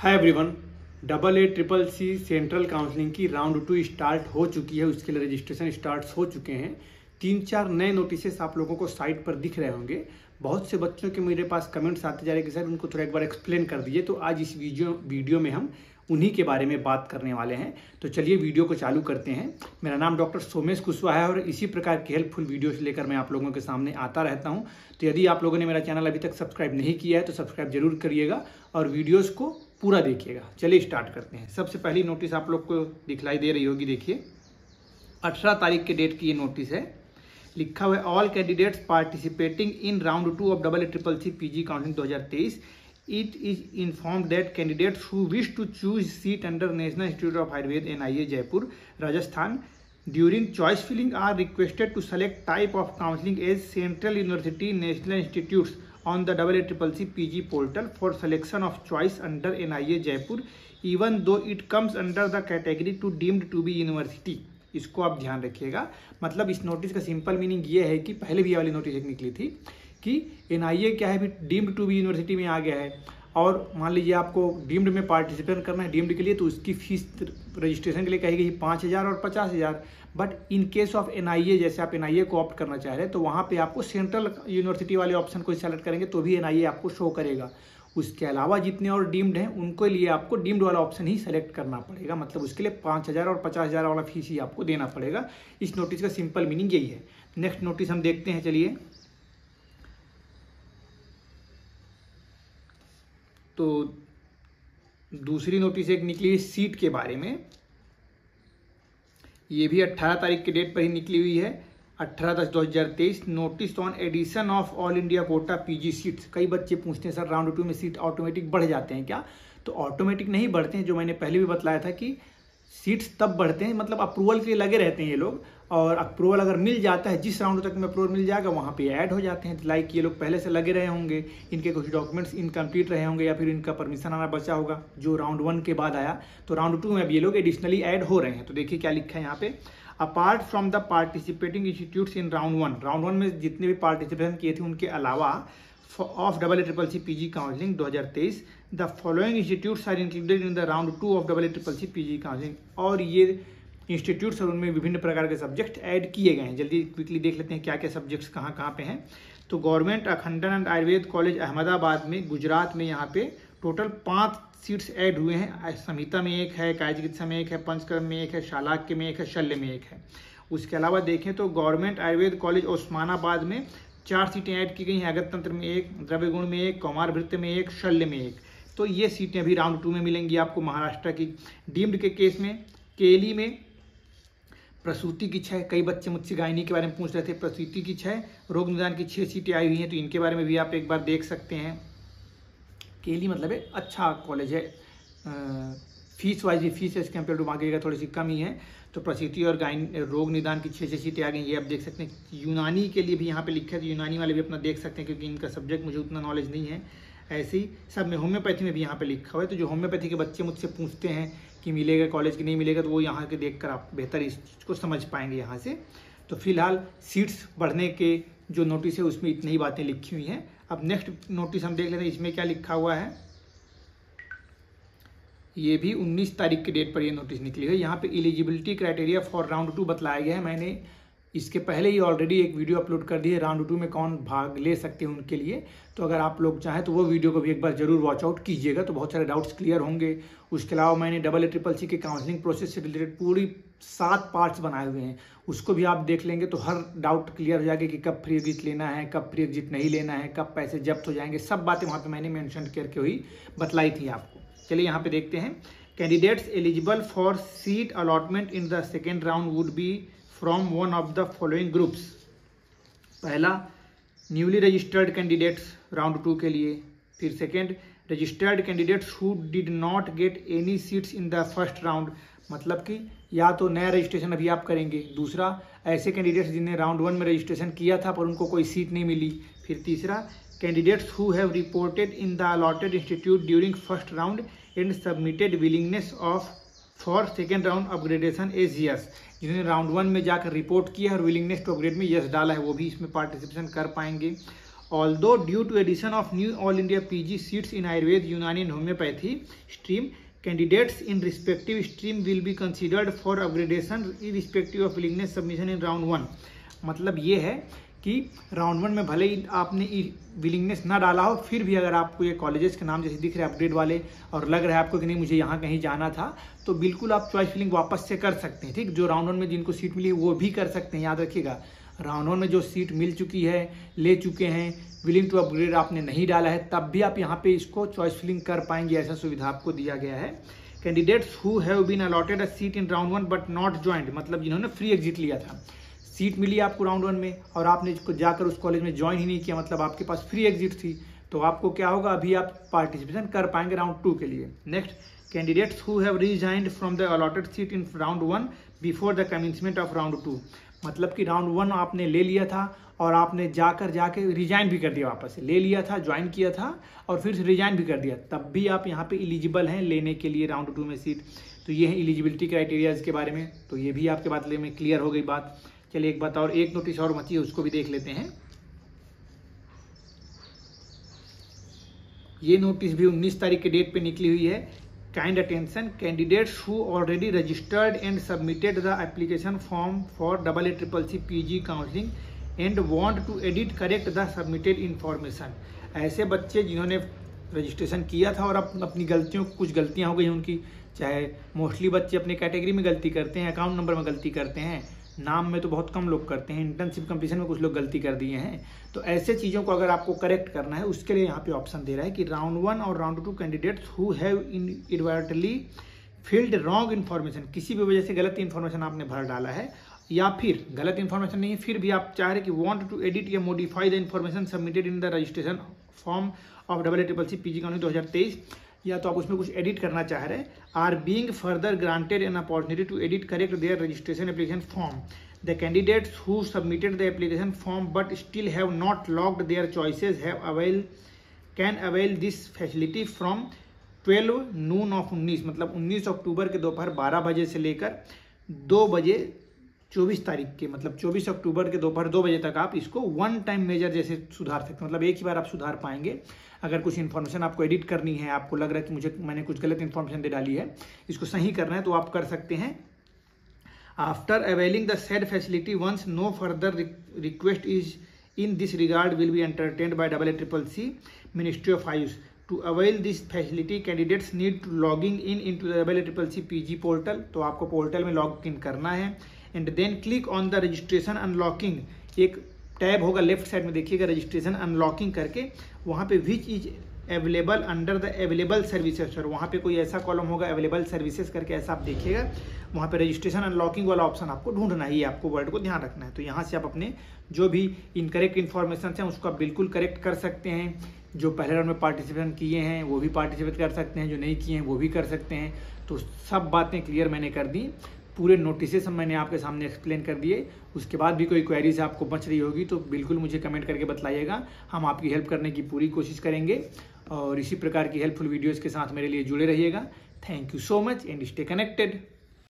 Hi everyone, AA CCC central counselling की round 2 start हो चुकी है। उसके लिए रजिस्ट्रेशन स्टार्ट हो चुके हैं। 3-4 नए नोटिस आप लोगों को साइट पर दिख रहे होंगे। बहुत से बच्चों के मेरे पास कमेंट्स आते जा रहे हैं कि सर उनको थोड़ा एक बार एक्सप्लेन कर दीजिए। तो आज इस वीडियो में हम उन्हीं के बारे में बात करने वाले हैं। तो चलिए वीडियो को चालू करते हैं। मेरा नाम डॉक्टर सोमेश कुशवाहा है और इसी प्रकार की हेल्पफुल वीडियोस लेकर मैं आप लोगों के सामने आता रहता हूं। तो यदि आप लोगों ने मेरा चैनल अभी तक सब्सक्राइब नहीं किया है तो सब्सक्राइब जरूर करिएगा और वीडियोस को पूरा देखिएगा। चलिए स्टार्ट करते हैं। सबसे पहली नोटिस आप लोग को दिखलाई दे रही होगी, देखिए 18 तारीख के डेट की ये नोटिस है। लिखा हुआ है all candidates participating in round 2 of CCC PG counselling 2023 it is informed that candidates who wish to choose seat under National Institute of Ayurveda NIA Jaipur Rajasthan during choice filling are requested to select type of counseling as Central University National Institutes on the CCC PG portal for selection of choice under NIA Jaipur even though it comes under the category to deemed to be university। इसको आप ध्यान रखिएगा। मतलब इस notice का simple meaning ये है कि पहले भी ये वाली नोटिस एक निकली थी कि NIA क्या है, भी डीम्ड टू बी यूनिवर्सिटी में आ गया है और मान लीजिए आपको डीम्ड में पार्टिसिपेट करना है डीम्ड के लिए, तो उसकी फीस रजिस्ट्रेशन के लिए कही गई 5,000 और 50,000। But in case of NIA, जैसे आप NIA को ऑप्ट करना चाह रहे हैं तो वहाँ पे आपको सेंट्रल यूनिवर्सिटी वाले ऑप्शन को सेलेक्ट करेंगे तो भी NIA आपको शो करेगा। उसके अलावा जितने और डीम्ड हैं उनको लिए आपको डीम्ड वाला ऑप्शन ही सेलेक्ट करना पड़ेगा। मतलब उसके लिए 5,000 और 50,000 वाला फीस ही आपको देना पड़ेगा। इस नोटिस का सिंपल मीनिंग यही है। नेक्स्ट नोटिस हम देखते हैं। चलिए, तो दूसरी नोटिस एक निकली सीट के बारे में। ये भी 18 तारीख के डेट पर ही निकली हुई है। 18/10/2023 notice on addition of all India quota PG seats. कई बच्चे पूछते हैं सर राउंड 2 में सीट ऑटोमेटिक बढ़ जाते हैं क्या? तो ऑटोमेटिक नहीं बढ़ते हैं। जो मैंने पहले भी बतलाया था कि सीट्स तब बढ़ते हैं, मतलब अप्रूवल के लिए लगे रहते हैं ये लोग, और अप्रूवल अगर मिल जाता है, जिस राउंड तक में अप्रूवल मिल जाएगा वहाँ पे ऐड हो जाते हैं। लाइक ये लोग पहले से लगे रहे होंगे, इनके कुछ डॉक्यूमेंट्स इनकम्प्लीट रहे होंगे या फिर इनका परमिशन आना बचा होगा जो राउंड 1 के बाद आया, तो राउंड 2 में अब ये लोग एडिशनली ऐड हो रहे हैं। तो देखिए क्या लिखा है यहाँ पे, apart from the participating institutes in round 1 में जितने भी पार्टिसिपेशन किए थे उनके अलावा of CCC PG counselling 2023 the following institutes are included in the round 2 of CCC PG counselling. और ये इंस्टीट्यूट्स और उनमें विभिन्न प्रकार के सब्जेक्ट ऐड किए गए हैं। जल्दी क्विकली देख लेते हैं क्या क्या सब्जेक्ट्स कहाँ पे हैं। तो गवर्नमेंट अखंडन एंड आयुर्वेद कॉलेज अहमदाबाद में, गुजरात में, यहाँ पे टोटल 5 सीट्स ऐड हुए हैं। संहिता में एक है, काय चिकित्सा में एक है, पंचकर्म में एक है, शालाक्य में एक है, शल्य में एक है। उसके अलावा देखें तो गवर्नमेंट आयुर्वेद कॉलेज ओस्मानाबाद में 4 सीटें ऐड की गई हैं। अगत तंत्र में एक, द्रव्य गुण में एक, कौमार भृत्य में एक, शल्य में एक। तो ये सीटें अभी राउंड 2 में मिलेंगी आपको महाराष्ट्र की। डीम्ड के केस में केली में प्रसूति की 6, कई बच्चे मुझसे गायनी के बारे में पूछ रहे थे, प्रसूति की 6, रोग निदान की 6 सीटें आई हुई हैं। तो इनके बारे में भी आप एक बार देख सकते हैं। केली मतलब है अच्छा कॉलेज है, fees wise fees as compare to बाकी का थोड़ी सी कम ही है। तो प्रसूति और रोग निदान की 6 सीटें आ गई, ये आप देख सकते हैं। यूनानी के लिए भी यहाँ पे लिखा है, तो यूनानी वाले भी अपना देख सकते हैं क्योंकि इनका सब्जेक्ट मुझे उतना नॉलेज नहीं है। ऐसे ही सब में होम्योपैथी में भी यहाँ पे लिखा हुआ है। तो जो होम्योपैथी के बच्चे मुझसे पूछते हैं कि मिलेगा कॉलेज की नहीं मिलेगा, तो वो यहाँ के देखकर आप बेहतर इस चीज़ को समझ पाएंगे यहाँ से। तो फिलहाल सीट्स बढ़ने के जो नोटिस है उसमें इतनी ही बातें लिखी हुई हैं। अब नेक्स्ट नोटिस हम देख लेते हैं, इसमें क्या लिखा हुआ है। ये भी 19 तारीख के डेट पर ये नोटिस निकली है। यहाँ पे एलिजिबिलिटी क्राइटेरिया फॉर राउंड 2 बतलाया गया है। मैंने इसके पहले ही ऑलरेडी एक वीडियो अपलोड कर दी है, राउंड 2 में कौन भाग ले सकते हैं उनके लिए। तो अगर आप लोग चाहें तो वो वीडियो को भी एक बार जरूर वॉच आउट कीजिएगा, तो बहुत सारे डाउट्स क्लियर होंगे। उसके अलावा मैंने CCC के काउंसलिंग प्रोसेस से रिलेटेड पूरी 7 पार्ट्स बनाए हुए हैं, उसको भी आप देख लेंगे तो हर डाउट क्लियर हो जाएगा कि कब फ्री एग्जिट लेना है, कब फ्री एग्जिट नहीं लेना है, कब पैसे जब्त हो जाएंगे। सब बातें वहाँ पर मैंने मैंशन करके हुई बतलाई थी आपको। चलिए यहाँ पे देखते हैं। Candidates eligible for seat allotment in the second round would be from one of the following groups. पहला, न्यूली रजिस्टर्ड कैंडिडेट्स राउंड 2 के लिए। फिर second, registered candidates who did not get any seats in the first round, मतलब कि या तो नया registration अभी आप करेंगे। दूसरा, ऐसे कैंडिडेट्स जिन्हें राउंड 1 में रजिस्ट्रेशन किया था पर उनको कोई सीट नहीं मिली। फिर तीसरा, candidates who have reported in the allotted institute during first round and submitted willingness of for second round upgradation as yes. जिन्होंने राउंड 1 में जाकर रिपोर्ट किया है और विलिंगनेस टू अपग्रेड में यस डाला है, वो भी इसमें पार्टिसिपेशन कर पाएंगे। Although due to addition of new All India PG seats in Ayurved, Unani and Homeopathy stream, candidates in respective stream will be considered for upgradation irrespective of willingness submission in round 1। मतलब ये है कि round 1 में भले ही आपने willingness ना डाला हो, फिर भी अगर आपको ये कॉलेजेस के नाम जैसे दिख रहे हैं अपग्रेड वाले और लग रहा है आपको कि नहीं मुझे यहाँ कहीं जाना था, तो बिल्कुल आप चॉइस फिलिंग वापस से कर सकते हैं। ठीक, जो राउंड 1 में जिनको सीट मिली वो भी कर सकते हैं। याद रखिएगा, राउंड 1 में जो सीट मिल चुकी है, ले चुके हैं, विलिंग टू अपग्रेड आपने नहीं डाला है, तब भी आप यहाँ पे इसको चॉइस फिलिंग कर पाएंगे, ऐसा सुविधा आपको दिया गया है। Candidates who have been allotted a seat in round 1 but not joint, मतलब जिन्होंने फ्री एग्जिट लिया था, सीट मिली आपको राउंड 1 में और आपने जाकर उस कॉलेज में ज्वाइन ही नहीं किया, मतलब आपके पास फ्री एग्जिट थी, तो आपको क्या होगा, अभी आप पार्टिसिपेशन कर पाएंगे राउंड 2 के लिए। Next, candidates who have resigned from the allotted seat in round 1 before the commencement of round 2, मतलब कि राउंड 1 आपने ले लिया था और आपने जाके रिजाइन भी कर दिया, वापस ले लिया था, ज्वाइन किया था और फिर से रिजाइन भी कर दिया, तब भी आप यहाँ पे एलिजिबल हैं लेने के लिए राउंड 2 में सीट। तो ये है एलिजिबिलिटी क्राइटेरियाज के बारे में, तो ये भी आपके बात में क्लियर हो गई बात। चलिए एक बात और, एक नोटिस और बची है, उसको भी देख लेते हैं। ये नोटिस भी 19 तारीख के डेट पे निकली हुई है। Kind attention, candidates who already registered and submitted the application form for AACCC PG counselling and want to edit correct the submitted information. ऐसे बच्चे जिन्होंने रजिस्ट्रेशन किया था और अपनी गलतियों, कुछ गलतियां हो गई उनकी, चाहे मोस्टली बच्चे अपने कैटेगरी में गलती करते हैं, अकाउंट नंबर में गलती करते हैं, नाम में तो बहुत कम लोग करते हैं, इंटर्नशिप कंप्लीशन में कुछ लोग गलती कर दिए हैं। तो ऐसे चीज़ों को अगर आपको करेक्ट करना है, उसके लिए यहाँ पे ऑप्शन दे रहा है कि राउंड 1 और round 2 candidates who have inadvertently filled wrong information, किसी भी वजह से गलत इन्फॉर्मेशन आपने भर डाला है, या फिर गलत इन्फॉर्मेशन नहीं है फिर भी आप चाह रहे कि वांट टू एडिट या modify the information submitted in the registration form of AACCC PG counselling 2023, या तो आप उसमें कुछ एडिट करना चाह रहे हैं, are being further granted an opportunity to edit correct their registration application form. The candidates who submitted the application form but still have not logged their choices can avail this facility from 12 noon of 19, मतलब 19 अक्टूबर के दोपहर 12 बजे से लेकर 2 बजे 24 तारीख के, मतलब 24 अक्टूबर के दोपहर 2 बजे तक आप इसको वन टाइम मेजर जैसे सुधार सकते हैं, मतलब एक ही बार आप सुधार पाएंगे। अगर कुछ इन्फॉर्मेशन आपको एडिट करनी है, आपको लग रहा है कि मैंने कुछ गलत इन्फॉर्मेशन दे डाली है, इसको सही करना है, तो आप कर सकते हैं। After availing the said facility, once no further request is in this regard will be entertained by AACCC Ministry of Ayush. To avail this facility, candidates need to logging in into the AACCC PG portal. तो आपको portal में log in करना है and then click on the registration unlocking, एक tab होगा left side में देखिएगा, registration unlocking करके वहाँ पे which is available under the available services, और वहाँ पे कोई ऐसा कॉलम होगा अवेलेबल सर्विसेज करके, ऐसा आप देखिएगा, वहाँ पे रजिस्ट्रेशन अनलॉकिंग वाला ऑप्शन आपको ढूंढना ही है, आपको वर्ड को ध्यान रखना है। तो यहाँ से आप अपने जो भी इनकरेक्ट इन्फॉर्मेशन हैं उसको आप बिल्कुल करेक्ट कर सकते हैं। जो पहले राउंड में पार्टिसिपेट किए हैं वो भी पार्टिसिपेट कर सकते हैं, जो नहीं किए हैं वो भी कर सकते हैं। तो सब बातें क्लियर मैंने कर दी, पूरे नोटिस मैंने आपके सामने एक्सप्लेन कर दिए। उसके बाद भी कोई क्वेरीज आपको बच रही होगी तो बिल्कुल मुझे कमेंट करके बताइएगा, हम आपकी हेल्प करने की पूरी कोशिश करेंगे। और इसी प्रकार की हेल्पफुल वीडियोस के साथ मेरे लिए जुड़े रहिएगा। Thank you so much and stay connected.